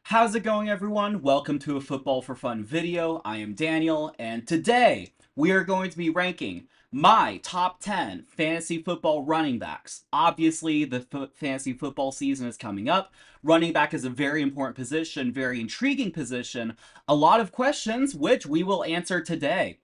How's it going, everyone? Welcome to a Football for Fun video. I am Daniel, and today we are going to be ranking my top 10 fantasy football running backs. Obviously, the fantasy football season is coming up. Running back is a very important position, very intriguing position. A lot of questions, which we will answer today.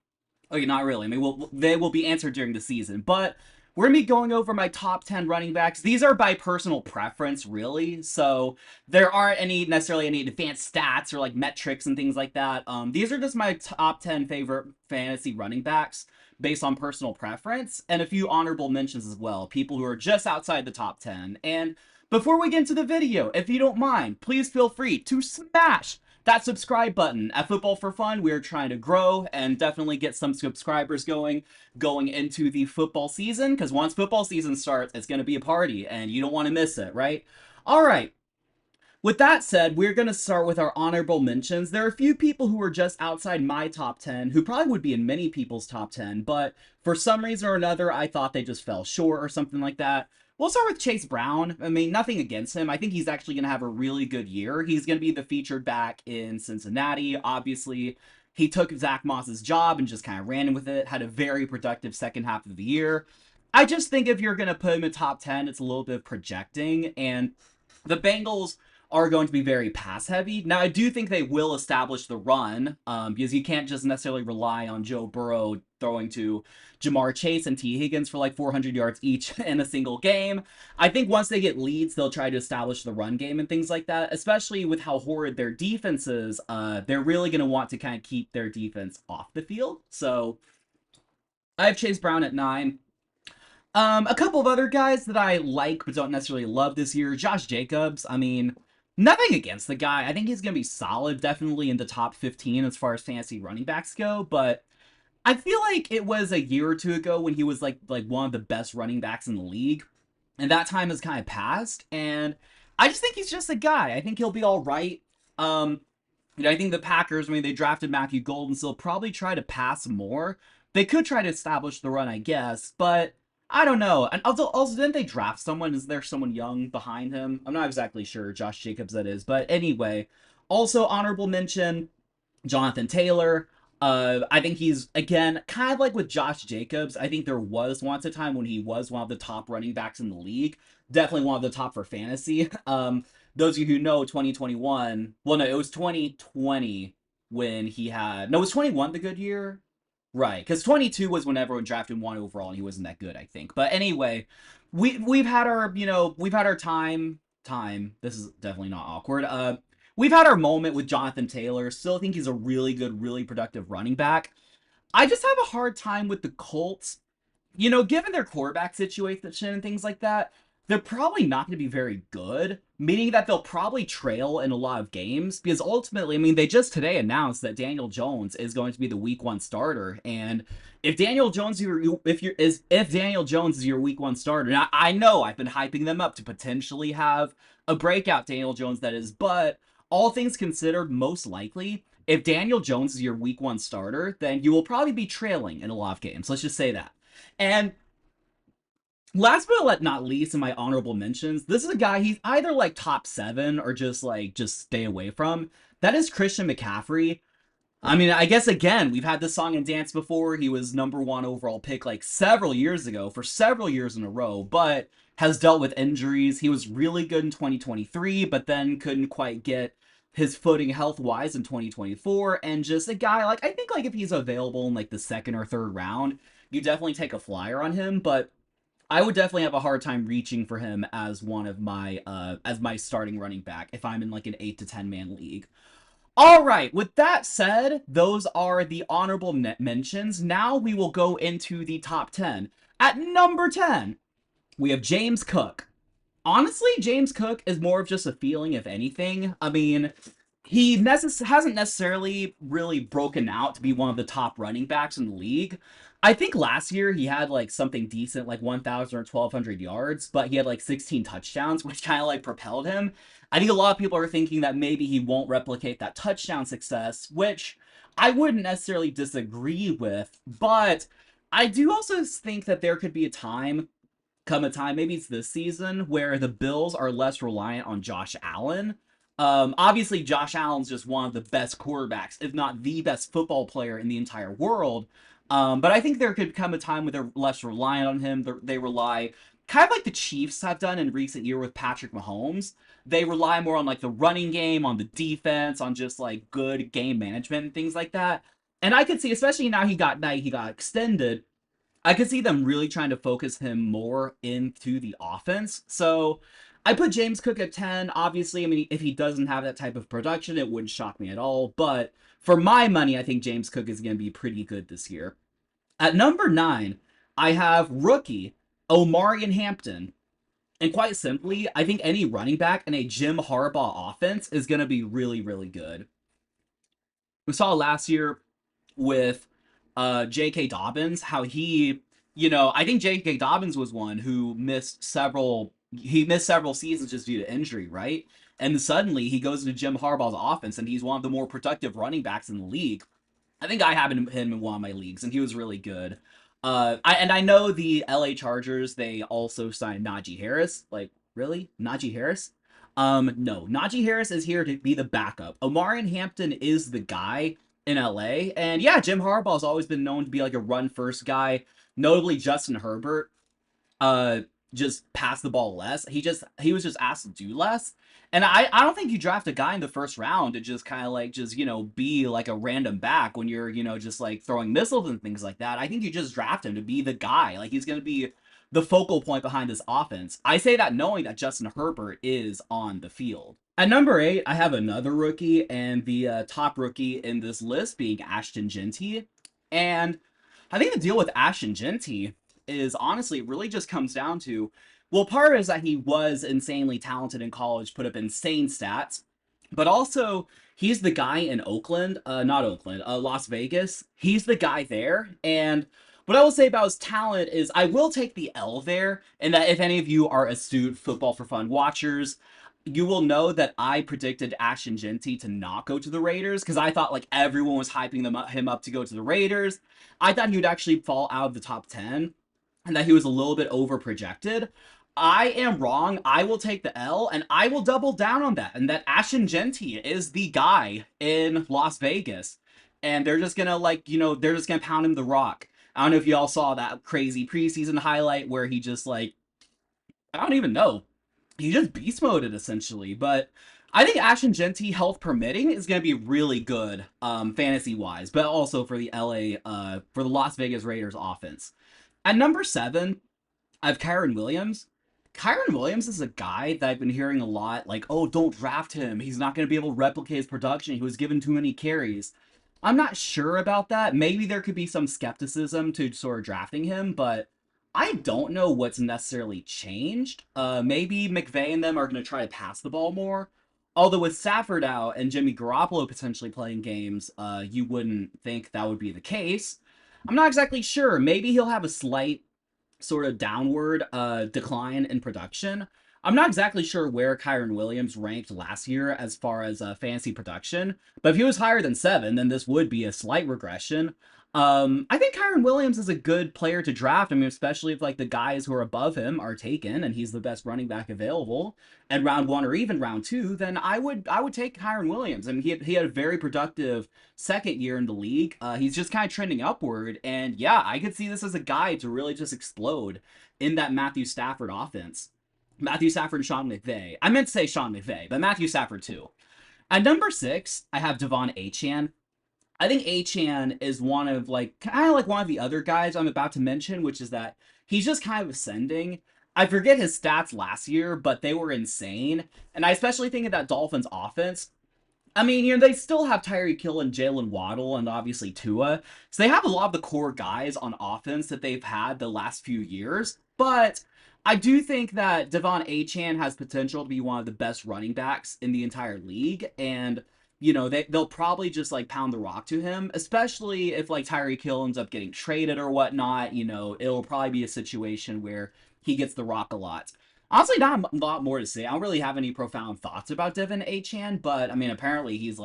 Okay, not really. I mean, they will be answered during the season, but we're gonna be going over my top 10 running backs. These are by personal preference, really. So there aren't necessarily any advanced stats or like metrics and things like that. These are just my top 10 favorite fantasy running backs based on personal preference, and a few honorable mentions as well. People who are just outside the top 10. And before we get into the video, if you don't mind, please feel free to smash that subscribe button. At Football for Fun, we are trying to grow and definitely get some subscribers going into the football season, because once football season starts, it's going to be a party, and you don't want to miss it, right? All right. With that said, we're going to start with our honorable mentions. There are a few people who are just outside my top 10, who probably would be in many people's top 10, but for some reason or another, I thought they just fell short or something like that. We'll start with Chase Brown. I mean, nothing against him. I think he's actually going to have a really good year. He's going to be the featured back in Cincinnati. Obviously, he took Zach Moss's job and just kind of ran with it, had a very productive second half of the year. I just think if you're going to put him in top 10, it's a little bit of projecting, and the Bengals are going to be very pass heavy. Now, I do think they will establish the run, because you can't just necessarily rely on Joe Burrow throwing to Jahmyr Chase and T. Higgins for like 400 yards each in a single game. I think once they get leads, they'll try to establish the run game and things like that, especially with how horrid their defense is. They're really going to want to kind of keep their defense off the field. So I have Chase Brown at 9. A couple of other guys that I like but don't necessarily love this year. Josh Jacobs. I mean, nothing against the guy. I think he's going to be solid, definitely in the top 15 as far as fantasy running backs go, but I feel like it was a year or two ago when he was like one of the best running backs in the league, and that time has kind of passed, and I just think he's just a guy. I think he'll be all right. I think the Packers, I mean, they drafted Matthew Golden, so they'll probably try to pass more. They could try to establish the run, I guess, but I don't know. And also, didn't they draft someone? Is there someone young behind him? I'm not exactly sure. Josh Jacobs, that is. But anyway, also honorable mention, Jonathan Taylor. I think he's, again, kind of like with Josh Jacobs. I think there was once a time when he was one of the top running backs in the league. Definitely one of the top for fantasy. Those of you who know 2021, well, no, it was 2020 when he had, no, was 21 the good year? Right, because 22 was when everyone drafted 1 overall, and he wasn't that good, I think. But anyway, we've had our, we've had our time. This is definitely not awkward. We've had our moment with Jonathan Taylor. Still think he's a really good, really productive running back. I just have a hard time with the Colts. Given their quarterback situation and things like that, they're probably not going to be very good, meaning that they'll probably trail in a lot of games, because ultimately, I mean, they just today announced that Daniel Jones is going to be the week 1 starter, and if Daniel Jones if Daniel Jones is your week 1 starter, now I know I've been hyping them up to potentially have a breakout Daniel Jones, that is, but all things considered, most likely, if Daniel Jones is your week 1 starter, then you will probably be trailing in a lot of games. Let's just say that. And last but not least, in my honorable mentions, this is a guy, he's either like top 7 or just stay away from. That is Christian McCaffrey. I mean, I guess, again, we've had this song and dance before. He was number 1 overall pick like several years ago, for several years in a row, but has dealt with injuries. He was really good in 2023, but then couldn't quite get his footing health-wise in 2024, and just a guy, like, I think, like, if he's available in like the 2nd or 3rd round, you definitely take a flyer on him, but I would definitely have a hard time reaching for him as one of my as my starting running back if I'm in like an 8 to 10 man league. All right, with that said, those are the honorable mentions. Now we will go into the top 10. At number 10, we have James Cook. Honestly, James Cook is more of just a feeling, if anything. I mean, he hasn't necessarily really broken out to be one of the top running backs in the league. I think last year he had like something decent, like 1,000 or 1,200 yards, but he had like 16 touchdowns, which kind of like propelled him. I think a lot of people are thinking that maybe he won't replicate that touchdown success, which I wouldn't necessarily disagree with, but I do also think that there could be a time, maybe it's this season, where the Bills are less reliant on Josh Allen. Obviously, Josh Allen's just one of the best quarterbacks, if not the best football player in the entire world. But I think there could come a time where they're less reliant on him. They rely, kind of like the Chiefs have done in recent year with Patrick Mahomes. They rely more on like the running game, on the defense, on just like good game management and things like that. And I could see, especially now he got extended, I could see them really trying to focus him more into the offense. So I put James Cook at 10. Obviously, I mean, if he doesn't have that type of production, it wouldn't shock me at all. But for my money, I think James Cook is going to be pretty good this year. At number 9, I have rookie Omarion Hampton. And quite simply, I think any running back in a Jim Harbaugh offense is going to be really, really good. We saw last year with J.K. Dobbins how I think J.K. Dobbins was one who missed several seasons just due to injury, right? And suddenly he goes into Jim Harbaugh's offense and he's one of the more productive running backs in the league. I think I have him in one of my leagues, and he was really good. I know the LA Chargers, they also signed Najee Harris. Like, really? Najee Harris? No. Najee Harris is here to be the backup. Omarion Hampton is the guy in LA. And yeah, Jim Harbaugh's always been known to be like a run-first guy. Notably, Justin Herbert just passed the ball less. He was just asked to do less. And I don't think you draft a guy in the first round to just kind of like be like a random back when you're, just like throwing missiles and things like that. I think you just draft him to be the guy. Like he's going to be the focal point behind this offense. I say that knowing that Justin Herbert is on the field. At number 8, I have another rookie, and the top rookie in this list being Ashton Jeanty. And I think the deal with Ashton Jeanty is honestly it really just comes down to, well, part is that he was insanely talented in college, put up insane stats, but also he's the guy in Las Vegas. He's the guy there, and what I will say about his talent is I will take the L there, and that if any of you are astute Football for Fun watchers, you will know that I predicted Ashton Jeanty to not go to the Raiders because I thought like everyone was hyping him up to go to the Raiders. I thought he would actually fall out of the top 10 and that he was a little bit over projected. I am wrong. I will take the L and I will double down on that, and that Ashton Jeanty is the guy in Las Vegas. And they're just gonna they're just gonna pound him the rock. I don't know if y'all saw that crazy preseason highlight where he just I don't even know. He just beast moded essentially, but I think Ashton Jeanty, health permitting, is going to be really good fantasy wise, but also for the for the Las Vegas Raiders offense. At number 7, I have Kyren Williams. Kyren Williams is a guy that I've been hearing a lot, like, oh, don't draft him. He's not going to be able to replicate his production. He was given too many carries. I'm not sure about that. Maybe there could be some skepticism to sort of drafting him, but I don't know what's necessarily changed. Maybe McVay and them are going to try to pass the ball more. Although with Stafford out and Jimmy Garoppolo potentially playing games, you wouldn't think that would be the case. I'm not exactly sure. Maybe he'll have a slight sort of downward decline in production. I'm not exactly sure where Kyren Williams ranked last year as far as fantasy production, but if he was higher than 7, then this would be a slight regression. I think Kyren Williams is a good player to draft. I mean, especially if like the guys who are above him are taken and he's the best running back available in round 1 or even round 2, then I would take Kyren Williams. I mean, he had a very productive second year in the league. He's just kind of trending upward, and yeah, I could see this as a guy to really just explode in that Matthew Stafford offense. Matthew Stafford and Sean McVay. I meant to say Sean McVay, but Matthew Stafford too. At number 6, I have Devon Achane. I think Achane is one of kind of like one of the other guys I'm about to mention, which is that he's just kind of ascending. I forget his stats last year, but they were insane. And I especially think of that Dolphins offense. I mean, they still have Tyreek Hill and Jalen Waddle and obviously Tua. So they have a lot of the core guys on offense that they've had the last few years. But I do think that Devon Achane has potential to be one of the best running backs in the entire league. And they'll probably just pound the rock to him, especially if Tyreek Hill ends up getting traded or whatnot. It'll probably be a situation where he gets the rock a lot. Honestly, not a lot more to say. I don't really have any profound thoughts about Devon Achane, but I mean, apparently he's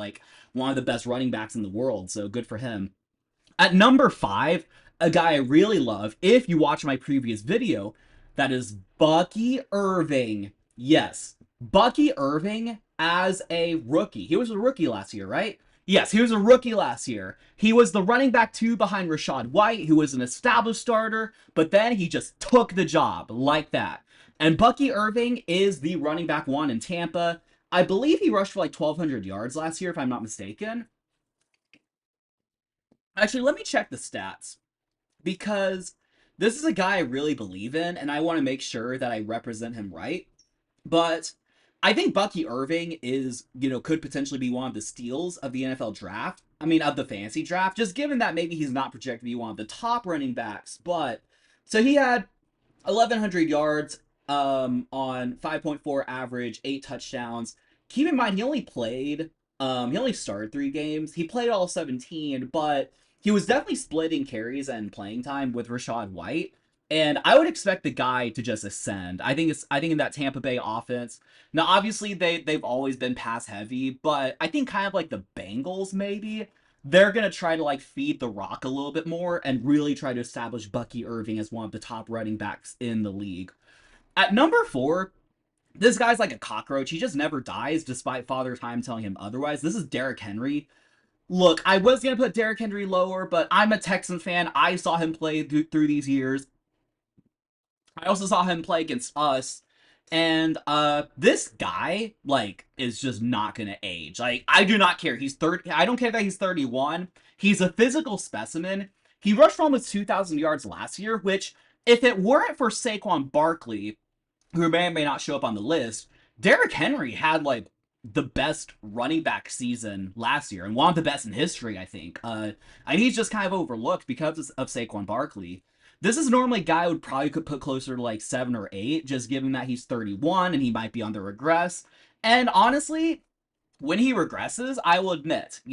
one of the best running backs in the world, so good for him. At number 5, a guy I really love, if you watch my previous video, that is Bucky Irving. Yes, Bucky Irving as a rookie. He was a rookie last year, right? Yes, he was a rookie last year. He was the running back 2 behind Rachaad White, who was an established starter, but then he just took the job like that. And Bucky Irving is the running back 1 in Tampa. I believe he rushed for like 1,200 yards last year, if I'm not mistaken. Actually, let me check the stats because this is a guy I really believe in, and I want to make sure that I represent him right. But I think Bucky Irving is, could potentially be one of the steals of the NFL draft. I mean, of the fantasy draft, just given that maybe he's not projected to be one of the top running backs. But so he had 1,100 yards on 5.4 average, 8 touchdowns. Keep in mind, he only started 3 games. He played all 17, but he was definitely splitting carries and playing time with Rachaad White. And I would expect the guy to just ascend. I think in that Tampa Bay offense. Now, obviously, they've always been pass heavy, but I think kind of like the Bengals, maybe they're gonna try to like feed the rock a little bit more and really try to establish Bucky Irving as one of the top running backs in the league. At number 4, this guy's like a cockroach. He just never dies, despite Father Time telling him otherwise. This is Derrick Henry. Look, I was gonna put Derrick Henry lower, but I'm a Texans fan. I saw him play through these years. I also saw him play against us. And this guy like is just not going to age. Like I do not care. He's 30. I don't care that he's 31. He's a physical specimen. He rushed for almost 2,000 yards last year, which if it weren't for Saquon Barkley, who may or may not show up on the list, Derrick Henry had like the best running back season last year and one of the best in history, I think. And he's just kind of overlooked because of Saquon Barkley. This is normally a guy I would probably could put closer to like 7 or 8, just given that he's 31 and he might be on the regress. And honestly, when he regresses, I will admit, I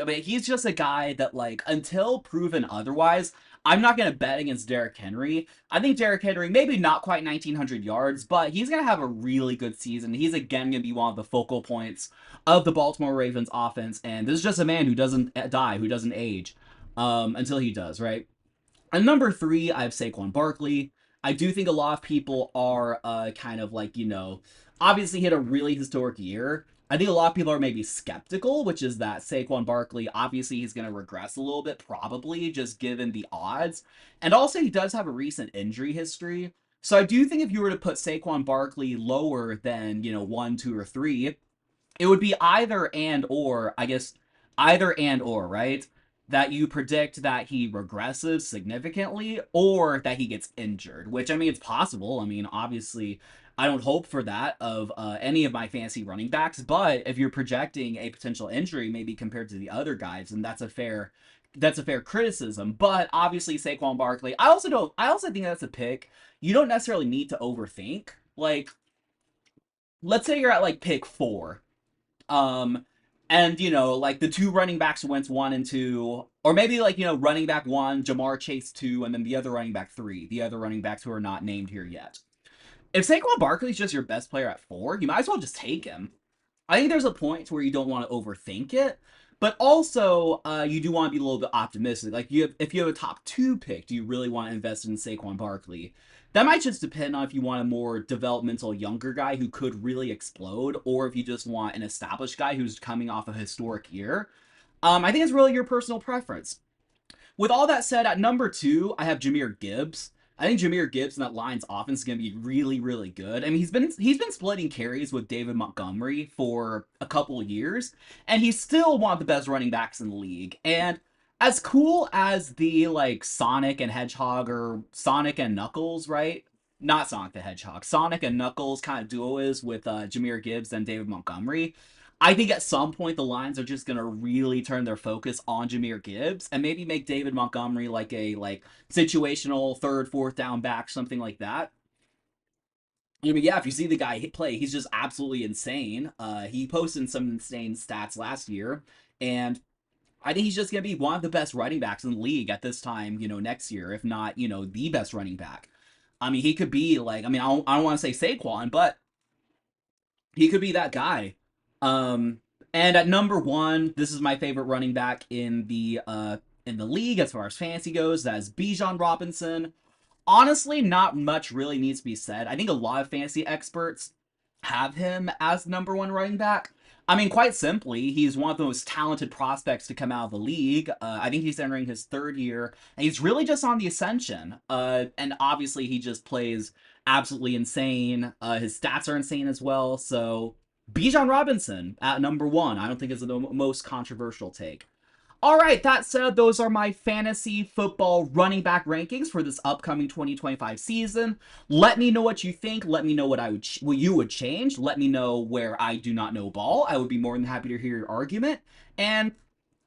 mean, he's just a guy that, like, until proven otherwise, I'm not going to bet against Derrick Henry. I think Derrick Henry, maybe not quite 1,900 yards, but he's going to have a really good season. He's, again, going to be one of the focal points of the Baltimore Ravens offense, and this is just a man who doesn't die, who doesn't age, until he does, right? And number 3, I have Saquon Barkley. I do think a lot of people are kind of like, obviously he had a really historic year. I think a lot of people are maybe skeptical, which is that Saquon Barkley, obviously he's going to regress a little bit, probably, just given the odds. And also he does have a recent injury history. So I do think if you were to put Saquon Barkley lower than, 1, 2, or 3, it would be either and or, I guess, either and or, right? That you predict that he regresses significantly or that he gets injured, which, I mean, it's possible. I mean, obviously, I don't hope for that of any of my fantasy running backs, but if you're projecting a potential injury, maybe compared to the other guys, and that's a fair criticism. But obviously, Saquon Barkley, I also think that's a pick you don't necessarily need to overthink. Like, let's say you're at like pick 4, um, and like the 2 running backs went 1 and 2, or maybe like running back 1, Jahmyr Chase 2, and then the other running back 3, the other running backs who are not named here yet. If Saquon Barkley's just your best player at 4, you might as well just take him. I think there's a point where you don't want to overthink it, but also you do want to be a little bit optimistic. Like if you have a top 2 pick, do you really want to invest in Saquon Barkley? That might just depend on if you want a more developmental younger guy who could really explode, or if you just want an established guy who's coming off a historic year. I think it's really your personal preference. With all that said, at number 2, I have Jahmyr Gibbs. I think Jahmyr Gibbs and that Lions offense is going to be really, really good. I mean, he's been splitting carries with David Montgomery for a couple of years, and he's still one of the best running backs in the league. And as cool as the like Sonic and Hedgehog or Sonic and Knuckles, right? Not Sonic the Hedgehog, Sonic and Knuckles kind of duo is with Jahmyr Gibbs and David Montgomery. I think at some point the Lions are just gonna really turn their focus on Jahmyr Gibbs and maybe make David Montgomery like a situational 3rd, 4th down back, something like that. I mean, yeah, if you see the guy play, he's just absolutely insane. He posted some insane stats last year, and I think he's just gonna be one of the best running backs in the league at this time, next year, if not, the best running back. I mean, he could be like, I mean, I don't want to say Saquon, but he could be that guy. Um, and at number 1, this is my favorite running back in the league as far as fantasy goes. That's Bijan Robinson. Honestly, not much really needs to be said. I think a lot of fantasy experts have him as number one running back? I mean, quite simply, he's one of the most talented prospects to come out of the league. I think he's entering his third year, and he's really just on the ascension. And obviously, he just plays absolutely insane. His stats are insane as well. So, Bijan Robinson at number one, I don't think is the most controversial take. All right, that said, those are my fantasy football running back rankings for this upcoming 2025 season. Let me know what you think. Let me know what you would change. Let me know where I do not know ball. I would be more than happy to hear your argument. And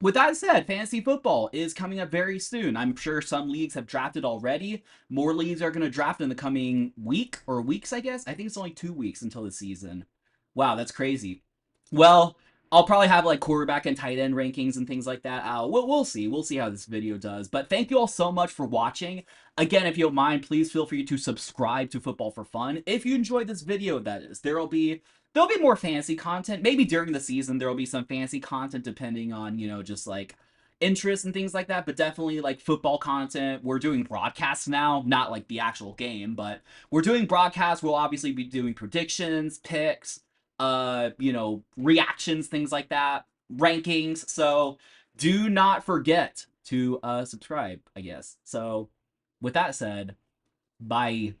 with that said, fantasy football is coming up very soon. I'm sure some leagues have drafted already. More leagues are going to draft in the coming week or weeks, I guess. I think it's only 2 weeks until the season. Wow, that's crazy. Well, I'll probably have like quarterback and tight end rankings and things like that. We'll see. We'll see how this video does. But thank you all so much for watching. Again, if you don't mind, please feel free to subscribe to Football for Fun. If you enjoyed this video, that is, there'll be more fantasy content. Maybe during the season there'll be some fantasy content depending on, just like interest and things like that, but definitely like football content. We're doing broadcasts now, not like the actual game, but we're doing broadcasts. We'll obviously be doing predictions, picks, reactions, things like that, rankings. So do not forget to subscribe, I guess. So with that said, bye.